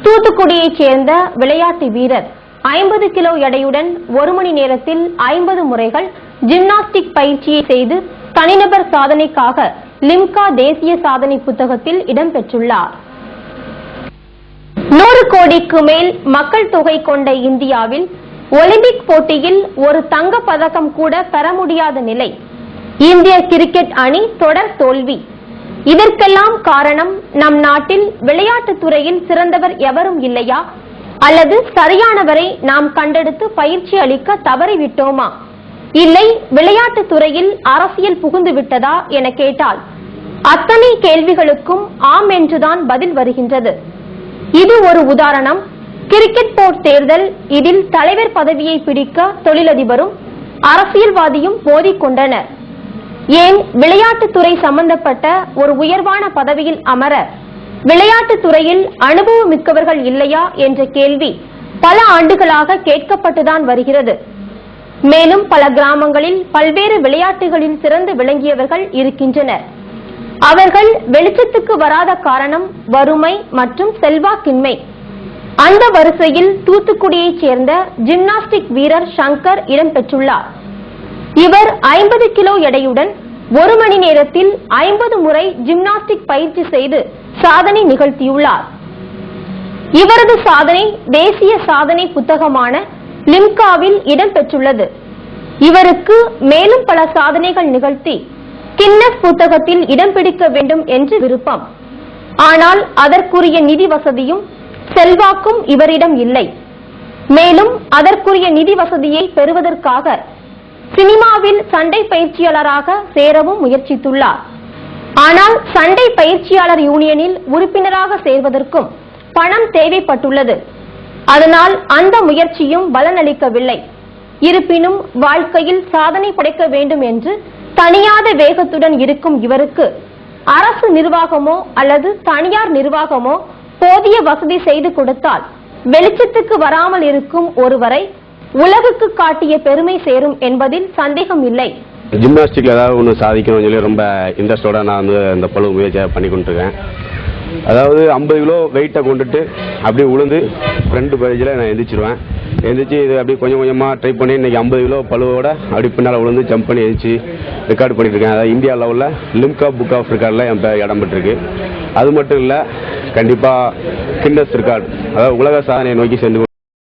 தூத்துக்குடியைச் சேர்ந்த விளையாட்டு வீரர் 50 கிலோ எடையுடன் 1 மணி நேரத்தில் 50 முறைகள் ஜிம்னாஸ்டிக் பயிற்சியை செய்து தனிநபர் சாதனைக்காக லிம்கா தேசிய சாதனை புத்தகத்தில் இடம்பெற்றுள்ளார். 100 கோடிக்கு மேல் மக்கள் தொகை கொண்ட இந்தியாவில் ஒலிம்பிக் போட்டியில் ஒரு தங்கப் பதக்கம் கூட பெற முடியாத நிலை. இந்திய கிரிக்கெட் அணி தொடர் தோல்வி. இதற்கெல்லாம் காரணம் நம் நாட்டில் விளையாட்டுத் துறையில் சிறந்தவர் எவரும் இல்லையா, அல்லது சரியானவரை நாம் கண்டெடுத்து பயிற்சி அளிக்க தவறிவிட்டோமா, இல்லை விளையாட்டுத் துறையில் அரசியல் புகுந்து விட்டதா என கேட்டால் அத்தனை கேள்விகளுக்கும் ஆம் என்றுதான் பதில் வருகின்றது. இது ஒரு உதாரணம். கிரிக்கெட் போர்டு தேர்தல். இதில் தலைவர் பதவியை பிடிக்க தொழிலதிபரும் அரசியல்வாதியும் மோதிக்கொண்டனர். ஏன் விளையாட்டுத்துறை சம்பந்தப்பட்ட ஒரு உயர்வான பதவியில் அமர விளையாட்டுத் துறையில் அனுபவம் மிக்கவர்கள் இல்லையா என்ற கேள்வி பல ஆண்டுகளாக கேட்கப்பட்டுதான் வருகிறது. மேலும் பல கிராமங்களில் பல்வேறு விளையாட்டுகளில் சிறந்து விளங்கியவர்கள் இருக்கின்றனர். அவர்கள் வெளிச்சத்துக்கு வராத காரணம் வறுமை மற்றும் செல்வாக்கின்மை. அந்த வரிசையில் தூத்துக்குடியைச் சேர்ந்த ஜிம்னாஸ்டிக் வீரர் சங்கர் இடம்பெற்றுள்ளார். இவர் 50 கிலோ எடையுடன் 1 மணி நேரத்தில் 50 முறை ஜிம்னாஸ்டிக் பயிற்சி செய்து சாதனை நிகழ்த்தியுள்ளார். இவரது சாதனை தேசிய சாதனை புத்தகமான லிம்காவில் இடம்பெற்றுள்ளது. இவருக்கு மேலும் பல சாதனைகள் நிகழ்த்தி கின்னஸ் புத்தகத்தில் இடம் பிடிக்க வேண்டும் என்று விருப்பம். ஆனால் அதற்குரிய நிதி வசதியும் செல்வாக்கும் இவரிடம் இல்லை. மேலும் அதற்குரிய நிதி வசதியை பெறுவதற்காக சினிமாவில் சண்டை பயிற்சியாளராக சேரவும் முயற்சித்துள்ளார். ஆனால் சண்டை பயிற்சியாளர் யூனியனில் உறுப்பினராக சேர்வதற்கும் பணம் தேவைப்பட்டுள்ளது. அதனால் அந்த முயற்சியும் பலனளிக்கவில்லை. இருப்பினும் வாழ்க்கையில் சாதனை படைக்க வேண்டும் என்று தனியாத வேகத்துடன் இருக்கும் இவருக்கு அரசு நிர்வாகமோ அல்லது தனியார் நிர்வாகமோ போதிய வசதி செய்து கொடுத்தால் வெளிச்சத்துக்கு வராமல் இருக்கும் ஒருவரை உலகுக்கு காட்டிய பெருமை சேரும் என்பதில் சந்தேகம் இல்லை. ஜிம்னாஸ்டிக்ல ஏதாவது ஒன்று சாதிக்கணும்னு சொல்லி ரொம்ப இன்ட்ரெஸ்டோட நான் இந்த பழு முயற்சியாக பண்ணி கொண்டிருக்கேன். அதாவது 50 கிலோ வெயிட்டை கொண்டுட்டு அப்படியே உளுந்து 2 பேஜில் நான் எந்திரிச்சிருவேன். எந்திரிச்சு இது அப்படியே கொஞ்சம் கொஞ்சமாக ட்ரை பண்ணி இன்னைக்கு 50 கிலோ பழுவோட அப்படி பின்னால் உளுந்து ஜம்ப் பண்ணி எந்திரிச்சு ரெக்கார்டு பண்ணிட்டு இருக்கேன். அதாவது இந்தியா லெவலில் லிம்கா புக் ஆஃப் ரெக்கார்டில் என் பேர் இடம் பெற்றிருக்கு. அது மட்டும் இல்லை, கண்டிப்பாக கின்னஸ் ரெக்கார்டு, அதாவது உலக சாதனையை நோக்கி சென்று